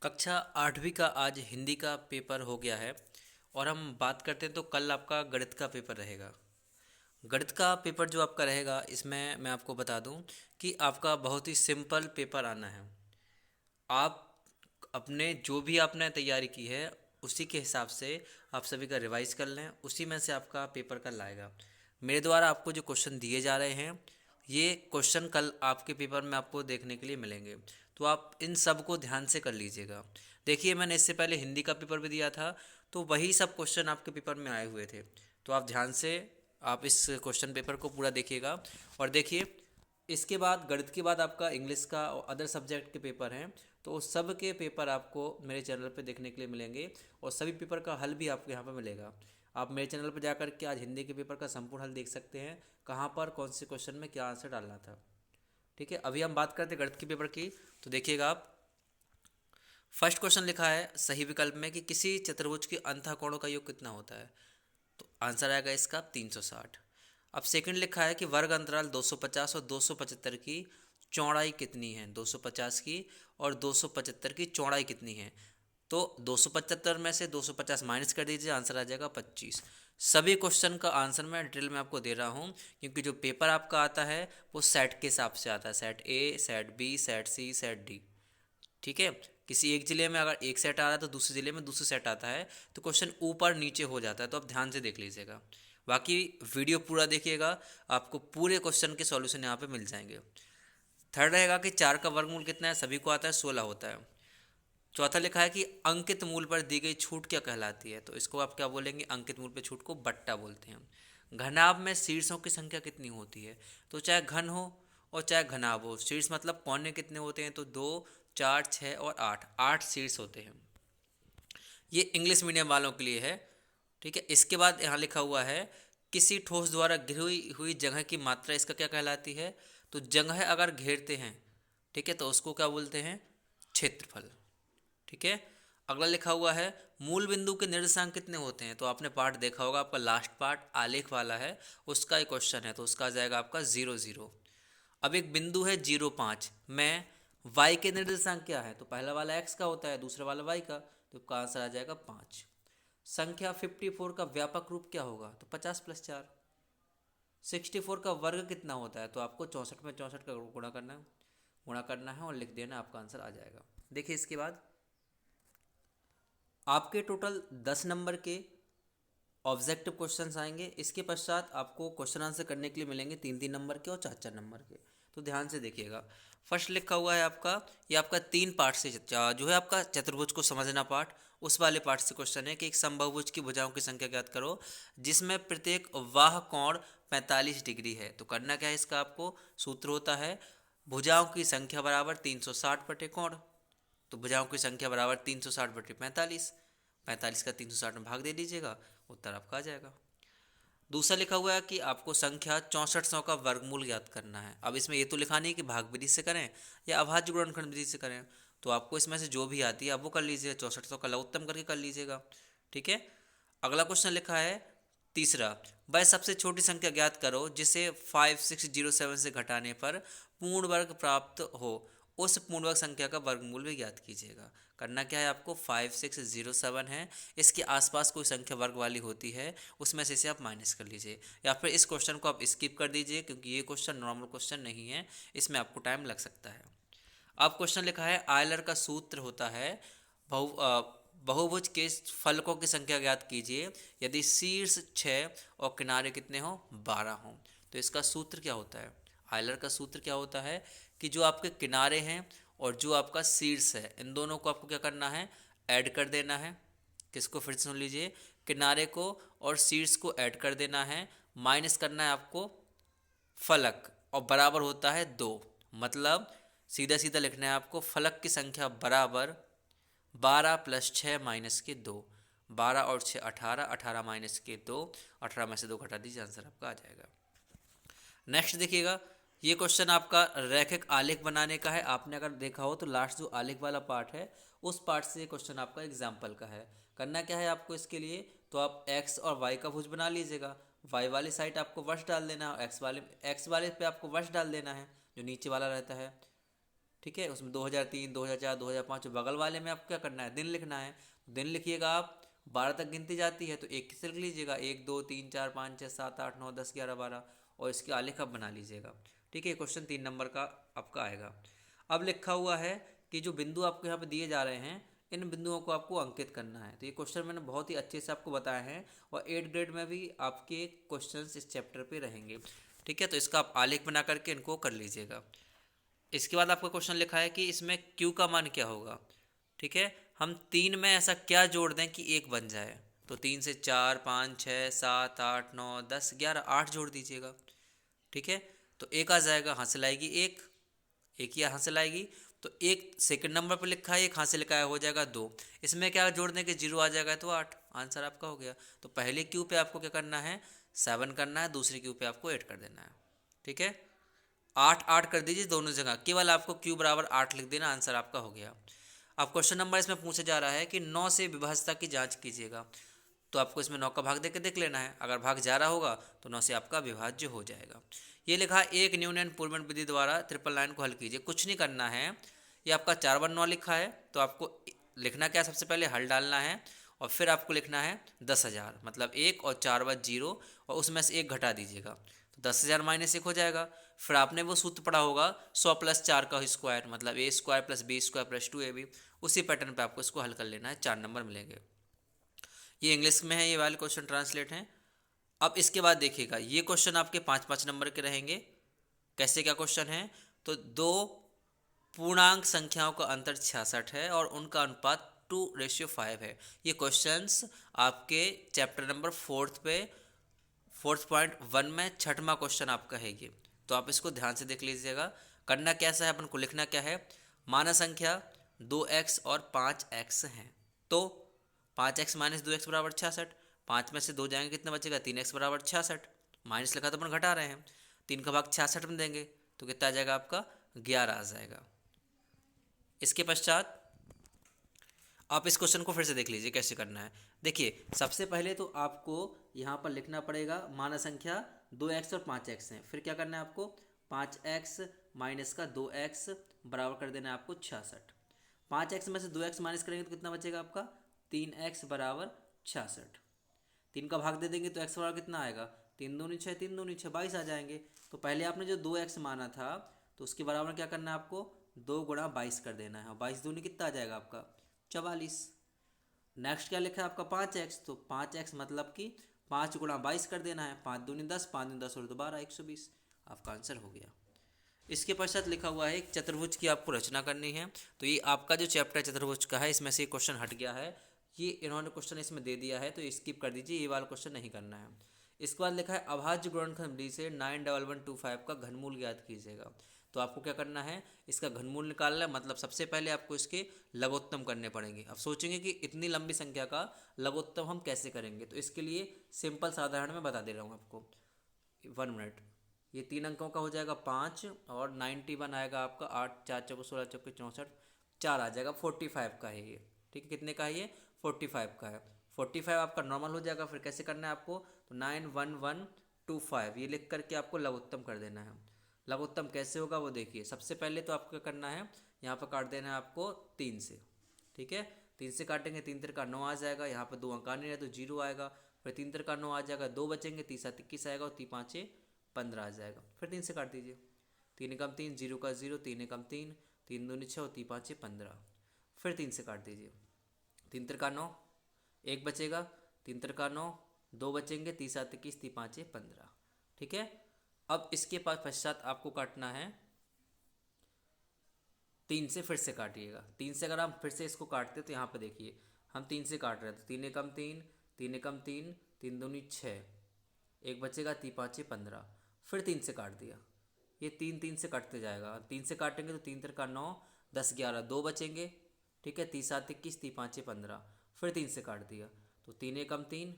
कक्षा 8वीं का आज हिंदी का पेपर हो गया है। और हम बात करते हैं तो कल आपका गणित का पेपर रहेगा। गणित का पेपर जो आपका रहेगा, इसमें मैं आपको बता दूं कि आपका बहुत ही सिंपल पेपर आना है। आप अपने जो भी आपने तैयारी की है उसी के हिसाब से आप सभी का रिवाइज कर लें, उसी में से आपका पेपर कल आएगा। मेरे द्वारा आपको जो क्वेश्चन दिए जा रहे हैं, ये क्वेश्चन कल आपके पेपर में आपको देखने के लिए मिलेंगे। तो आप इन सब को ध्यान से कर लीजिएगा। देखिए, मैंने इससे पहले हिंदी का पेपर भी दिया था, तो वही सब क्वेश्चन आपके पेपर में आए हुए थे। तो आप ध्यान से आप इस क्वेश्चन पेपर को पूरा देखिएगा। और देखिए, इसके बाद गणित के बाद आपका इंग्लिश का और अदर सब्जेक्ट के पेपर हैं। तो उस सब के पेपर आपको मेरे चैनल पे देखने के लिए मिलेंगे, और सभी पेपर का हल भी आपको यहाँ पर मिलेगा। आप मेरे चैनल पर जाकर के आज हिंदी के पेपर का संपूर्ण हल देख सकते हैं, कहाँ पर कौन से क्वेश्चन में क्या आंसर डालना था। ठीक है, अभी हम बात करते हैं गणित के पेपर की। तो देखिएगा आप, फर्स्ट क्वेश्चन लिखा है सही विकल्प में कि किसी चतुर्भुज के अंतःकोणों का योग कितना होता है। तो आंसर आएगा इसका 360। अब सेकंड लिखा है कि वर्ग अंतराल 250 और 275 की चौड़ाई कितनी है। 250 की और 275 की चौड़ाई कितनी है। तो 275 में से 250 माइनस कर दीजिए, आंसर आ जाएगा 25। सभी क्वेश्चन का आंसर मैं डिटेल में आपको दे रहा हूँ, क्योंकि जो पेपर आपका आता है वो सेट के हिसाब से आता है। Set A, set B, set C, set D. ठीक है, किसी एक ज़िले में अगर एक सेट आ रहा है तो दूसरे ज़िले में दूसरा सेट आता है, तो क्वेश्चन ऊपर नीचे हो जाता है। तो आप ध्यान से देख लीजिएगा, बाकी वीडियो पूरा देखिएगा, आपको पूरे क्वेश्चन के सॉल्यूशन यहाँ पे मिल जाएंगे। थर्ड रहेगा कि 4 का वर्गमूल कितना है। सभी को आता है, 16 होता है। चौथा लिखा है कि अंकित मूल पर दी गई छूट क्या कहलाती है। तो इसको आप क्या बोलेंगे, अंकित मूल पर छूट को बट्टा बोलते हैं। घनाभ में शीर्षों की संख्या कितनी होती है। तो चाहे घन हो और चाहे घनाभ हो, शीर्ष मतलब कोने कितने होते हैं। तो 2, 4, 6 और 8, 8 शीर्ष होते हैं। ये इंग्लिश मीडियम वालों के लिए है। ठीक है, इसके बाद यहाँ लिखा हुआ है किसी ठोस द्वारा घिरी हुई जगह की मात्रा इसका क्या कहलाती है। तो जगह अगर घेरते हैं, ठीक है, तो उसको क्या बोलते हैं, क्षेत्रफल। ठीक है, अगला लिखा हुआ है मूल बिंदु के निर्देशांक कितने होते हैं। तो आपने पार्ट देखा होगा, आपका लास्ट पार्ट आलेख वाला है, उसका एक क्वेश्चन है। तो उसका आ जाएगा आपका 0, 0। अब एक बिंदु है 0, 5 में y के निर्देशांक क्या है। तो पहला वाला x का होता है, दूसरा वाला y का। तो इसका आंसर आ जाएगा 5। संख्या 54 का व्यापक रूप क्या होगा। तो 50 + 4। 64 का वर्ग कितना होता है। तो आपको 64 में 64 का गुणा करना है और लिख देना, आपका आंसर आ जाएगा। देखिए, इसके बाद आपके टोटल 10 नंबर के ऑब्जेक्टिव क्वेश्चंस आएंगे। इसके पश्चात आपको क्वेश्चन आंसर करने के लिए मिलेंगे 3-3 नंबर के और 4-4 नंबर के। तो ध्यान से देखिएगा। फर्स्ट लिखा हुआ है आपका, ये आपका 3 पार्ट से जो है आपका चतुर्भुज को समझना पार्ट, उस वाले पार्ट से क्वेश्चन है कि एक समबाहुभुज की भुजाओं की संख्या ज्ञात करो जिसमें प्रत्येक वाह कोण 45 डिग्री है। तो करना क्या है इसका, आपको सूत्र होता है भुजाओं की संख्या बराबर 360 बटे कोण। तो भुजाओं की संख्या बराबर 360 बटे 45। 45 का 360 में भाग दे दीजिएगा, उत्तर आपका आ जाएगा। दूसरा लिखा हुआ है कि आपको संख्या 6400 का वर्गमूल ज्ञात करना है। अब इसमें ये तो लिखा नहीं कि भाग विधि से करें या अभाज्य गुणनखंड विधि से करें, तो आपको इसमें से जो भी आती है आप वो कर लीजिए। 6400 का लघुत्तम करके कर लीजिएगा। ठीक है, अगला क्वेश्चन लिखा है तीसरा, वह सबसे छोटी संख्या ज्ञात करो जिसे 5607 से घटाने पर पूर्ण वर्ग प्राप्त हो, उस पूर्ण वर्ग संख्या का वर्गमूल भी ज्ञात कीजिएगा। करना क्या है आपको, 5607 है, इसके आसपास कोई संख्या वर्ग वाली होती है, उसमें से इसे आप माइनस कर लीजिए, या फिर इस क्वेश्चन को आप स्किप कर दीजिए, क्योंकि ये क्वेश्चन नॉर्मल क्वेश्चन नहीं है, इसमें आपको टाइम लग सकता है। अब क्वेश्चन लिखा है आयलर का सूत्र होता है बहुभुज के फलकों की संख्या ज्ञात कीजिए यदि शीर्ष 6 और किनारे कितने हो, 12 हो। तो इसका सूत्र क्या होता है, आयलर का सूत्र क्या होता है कि जो आपके किनारे हैं और जो आपका शीर्ष है, इन दोनों को आपको क्या करना है, ऐड कर देना है। किसको, फिर से सुन लीजिए, किनारे को और शीर्ष को ऐड कर देना है, माइनस करना है आपको फलक, और बराबर होता है 2। मतलब सीधा सीधा लिखना है आपको, फलक की संख्या बराबर 12 + 6 - 2। 12 और 6 18, 18 - 2, 18 में से 2 घटा दीजिए, आंसर आपका आ जाएगा। नेक्स्ट देखिएगा, ये क्वेश्चन आपका रैखिक आलेख बनाने का है। आपने अगर देखा हो तो लास्ट जो आलेख वाला पार्ट है, उस पार्ट से ये क्वेश्चन आपका एग्जाम्पल का है। करना क्या है आपको इसके लिए, तो आप x और y का भुज बना लीजिएगा। y वाली साइड आपको वर्ष डाल देना है, x वाले पे आपको वर्ष डाल देना है, जो नीचे वाला रहता है। ठीक है। उसमें 2003, 2004, 2005 बगल वाले में आपको क्या करना है, दिन लिखना है। दिन लिखिएगा आप, 12 तक गिनती जाती है तो एक से लिख लीजिएगा, 1 2 3 4 5 6 7 8 9 10 11 12, और इसके आलेख आप बना लीजिएगा। ठीक है, क्वेश्चन 3 नंबर का आपका आएगा। अब लिखा हुआ है कि जो बिंदु आपको यहाँ पे दिए जा रहे हैं, इन बिंदुओं को आपको अंकित करना है। तो ये क्वेश्चन मैंने बहुत ही अच्छे से आपको बताया है, और 8 ग्रेड में भी आपके क्वेश्चंस इस चैप्टर पे रहेंगे। ठीक है, तो इसका आप आलेख बना करके इनको कर लीजिएगा। इसके बाद आपका क्वेश्चन लिखा है कि इसमें Q का मान क्या होगा। ठीक है, हम 3 में ऐसा क्या जोड़ दें कि 1 बन जाए। तो 3 से 4 5 6 7 8 9 10 11 8 जोड़ दीजिएगा। ठीक है, तो एक आ जाएगा, हासिल आएगी एक ही हासिल आएगी। तो एक सेकंड नंबर पर लिखा है, एक हासिल का हो जाएगा 2। इसमें क्या जोड़ दें कि 0 आ जाएगा, तो 8। आंसर आपका हो गया। तो पहले क्यू पे आपको क्या करना है, 7 करना है, दूसरे क्यू पे आपको 8 कर देना है। ठीक है, 8 8 कर दीजिए दोनों जगह, केवल आपको क्यू बराबर 8 लिख देना, आंसर आपका हो गया। अब क्वेश्चन नंबर इसमें पूछा जा रहा है कि 9 से विभाज्यता की जांच कीजिएगा। तो आपको इसमें 9 का भाग देकर देख लेना है, अगर भाग जा रहा होगा तो 9 से आपका विभाज्य हो जाएगा। ये लिखा, एक न्यूनयन पूर्वन विधि द्वारा 999 को हल कीजिए। कुछ नहीं करना है, ये आपका 4/9 लिखा है, तो आपको लिखना क्या, सबसे पहले हल डालना है, और फिर आपको लिखना है 10,000, मतलब 1 और 4/0, और उसमें से 1 घटा दीजिएगा, तो 10,000 माइनस 1 हो जाएगा। फिर आपने वो सूत्र पढ़ा होगा 100 + 4 का स्क्वायर, मतलब a² + b² + 2ab। उसी पैटर्न पे आपको इसको हल कर लेना है, 4 नंबर मिलेंगे। ये इंग्लिश में है, ये वाले क्वेश्चन ट्रांसलेट हैं। अब इसके बाद देखिएगा, ये क्वेश्चन आपके 5-5 नंबर के रहेंगे। कैसे, क्या क्वेश्चन है, तो दो पूर्णांक संख्याओं का अंतर 66 है और उनका अनुपात 2:5 है। ये क्वेश्चंस आपके चैप्टर नंबर 4.1 में 6वां क्वेश्चन आपका है ये। तो आप इसको ध्यान से देख लीजिएगा। करना कैसा है, अपन को लिखना क्या है, माना संख्या 2x और 5x हैं। तो 5x - 2x = 66। 5 में से 2 जाएंगे, कितना बचेगा, 3x = 66। माइनस लिखा तो अपन घटा रहे हैं, 3 का भाग 66 में देंगे तो कितना आ जाएगा, आपका 11 आ जाएगा। इसके पश्चात आप इस क्वेश्चन को फिर से देख लीजिए कैसे करना है। देखिए, सबसे पहले तो आपको यहाँ पर लिखना पड़ेगा, माना संख्या 2x और 5x हैं। फिर क्या करना है आपको, 5x - 2x बराबर कर देना है आपको 66। 5x में से 2x माइनस करेंगे तो कितना बचेगा आपका, 3x = 66। 3 का भाग दे देंगे तो x बराबर कितना आएगा, 3 दूनी 6, 3 दूनी 6, 22 आ जाएंगे। तो पहले आपने जो 2x माना था, तो उसके बराबर क्या करना है आपको, 2 × 22 कर देना है, और 22 दूनी कितना आ जाएगा आपका, 44। नेक्स्ट क्या लिखा है आपका, 5x, तो 5x मतलब कि 5 × 22 कर देना है, 5 दूनी 10, 5 दूनी 10 और 12, 120। आपका आंसर हो गया। इसके पश्चात लिखा हुआ है, एक चतुर्भुज की आपको रचना करनी है। तो ये आपका जो चैप्टर चतुर्भुज का है, इसमें से क्वेश्चन हट गया है, ये इन्होंने क्वेश्चन इसमें दे दिया है, तो स्किप कर दीजिए, ये वाला क्वेश्चन नहीं करना है। इसके बाद लिखा है, अभाज्य गुणनखंड विधि से 91125 का घनमूल ज्ञात कीजिएगा। तो आपको क्या करना है, इसका घनमूल निकालना है, मतलब सबसे पहले आपको इसके लघुत्तम करने पड़ेंगे। अब सोचेंगे कि इतनी लंबी संख्या का लघुत्तम हम कैसे करेंगे, तो इसके लिए सिंपल साधारण में बता दे रहा हूँ आपको, 1 मिनट। ये 3 अंकों का हो जाएगा 5, और 91 आएगा आपका 8 4 चौके 16 चौके 64, 4 आ जाएगा, 45 का है ये। ठीक है, कितने का है ये, 45 का है। 45 आपका नॉर्मल हो जाएगा। फिर कैसे करना है आपको, तो 91125 ये लिख करके आपको लघुत्तम कर देना है। लघुत्तम कैसे होगा वो देखिए, सबसे पहले तो आपको क्या करना है, यहाँ पर काट देना है आपको 3 से। ठीक है, 3 से काटेंगे, 3 तिरका 9 आ जाएगा, यहाँ पर 2 अंक आने रहे तो 0 आएगा। फिर 3 तिरका 9 आ जाएगा, 2 बचेंगे, 3 7 21 आएगा, और 3 5 15 आ जाएगा। फिर 3 से काट दीजिए, 3 एकम 3, 0 का 0, 3 एकम 3, 3 दूनी 6 और 3 5 15। फिर 3 से काट दीजिए, 3 तिरका 9, 1 बचेगा, 3 तिरका 9, 2 बचेंगे, 3 7 21, 3 5 15। ठीक है, अब इसके पास पश्चात आपको काटना है 3 से, फिर से काटिएगा। 3 से अगर हम फिर से इसको काटते तो यहाँ पे देखिए, हम 3 से काट रहे हैं, तो 3 एकम 3, 3 एकम 3, 3 दूनी 6, 1 बचेगा, 3 5 15। फिर 3 से काट दिया, ये 3 3 से कटते जाएगा। 3 से काटेंगे तो 3 तिरका 9, 10 11, 2 बचेंगे। ठीक है, 3 7 21, 3 5 15। फिर 3 से काट दिया, तो 3 एकम 3,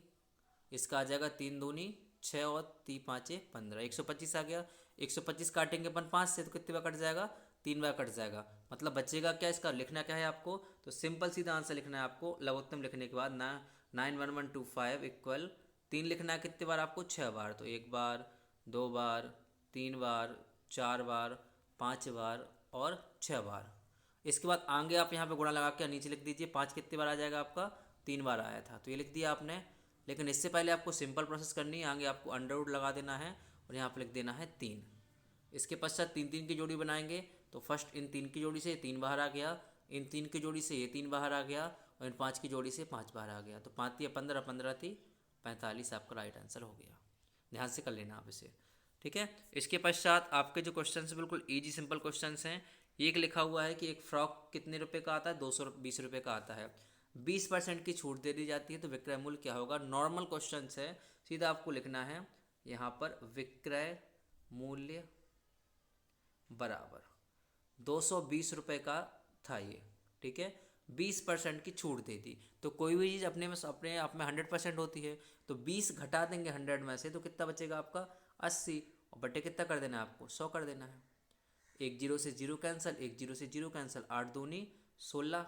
इसका आ जाएगा 3 दूनी 6 और 3 5 15, 125 आ गया। 125 काटेंगे अपन 5 से, तो कितने बार कट जाएगा, 3 बार कट जाएगा। मतलब बचेगा क्या, इसका लिखना क्या है आपको, तो सिंपल सीधा आंसर लिखना है आपको। लघुत्तम लिखने के बाद 91125 इक्वल 3 लिखना है कितने बार आपको, 6 बार। तो 1 बार, 2 बार, 3 बार, 4 बार, 5 बार, और 6 बार। इसके बाद आगे आप यहाँ पे गुणा लगा के नीचे लिख दीजिए 5 कितने बार आ जाएगा आपका, 3 बार आया था, तो ये लिख दिया आपने। लेकिन इससे पहले आपको सिंपल प्रोसेस करनी है, आगे आपको अंडर रूट लगा देना है और यहाँ पे लिख देना है 3। इसके पश्चात 3 3 की जोड़ी बनाएंगे, तो फर्स्ट इन 3 की जोड़ी से 3 बाहर आ गया, इन 3 की जोड़ी से ये 3 बाहर आ गया और इन 5 की जोड़ी से 5 बाहर आ गया। तो 5 या 15, 15 थी 45, आपका राइट आंसर हो गया। ध्यान से कर लेना आप इसे, ठीक है। इसके पश्चात आपके जो क्वेश्चन हैं बिल्कुल ईजी सिंपल क्वेश्चन हैं। एक लिखा हुआ है कि एक फ्रॉक कितने रुपए का आता है, 220 रुपये का आता है, 20% की छूट दे दी जाती है, तो विक्रय मूल्य क्या होगा। नॉर्मल क्वेश्चन है, सीधा आपको लिखना है यहाँ पर विक्रय मूल्य बराबर 220 रुपये का था ये, ठीक है। 20% की छूट दे दी, तो कोई भी चीज़ अपने आप में 100% होती है, तो 20 घटा देंगे 100 में से, तो कितना बचेगा आपका 80, और बटे कितना कर देना है आपको 100 कर देना है। एक जीरो से जीरो कैंसिल, एक जीरो से जीरो कैंसिल, 8 दूनी 16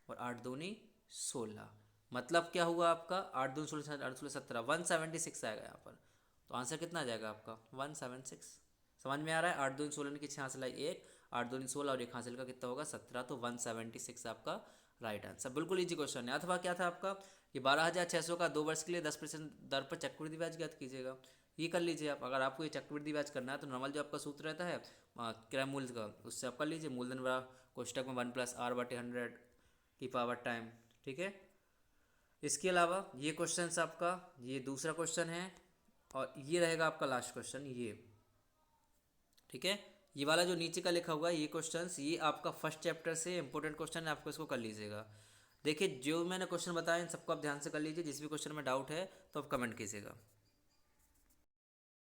और 8 दूनी 16, मतलब क्या हुआ आपका 8 दूनी 16, 8 16 17, 176 आएगा यहाँ पर। तो आंसर कितना आ जाएगा आपका 176। समझ में आ रहा है। 8 दूनी 16 की 6 हासिल आई 1, 8 दूनी 16 और 1 हासिल का कितना होगा 17, तो 176 आपका राइट आंसर। बिल्कुल इजी क्वेश्चन है। अथवा क्या था आपका कि 12,600 का 2 वर्ष के लिए 10% दर पर चक्रवृद्धि ब्याज ज्ञात कीजिएगा। ये कर लीजिए आप। अगर आपको ये चक्रवृद्धि ब्याज करना है तो नॉर्मल जो आपका सूत्र रहता है क्रय मूल्य का, उससे आप कर लीजिए। मूलधन बड़ा कोष्टक में 1+r/100 की पावर टाइम, ठीक है। इसके अलावा ये क्वेश्चन आपका, ये दूसरा क्वेश्चन है और ये रहेगा आपका लास्ट क्वेश्चन, ये ठीक है। ये वाला जो नीचे का लिखा हुआ है ये क्वेश्चंस, ये आपका फर्स्ट चैप्टर से इंपॉर्टेंट क्वेश्चन है, आपको इसको कर लीजिएगा। देखिए जो मैंने क्वेश्चन बताया इन सबको आप ध्यान से कर लीजिए। जिस भी क्वेश्चन में डाउट है तो आप कमेंट कीजिएगा।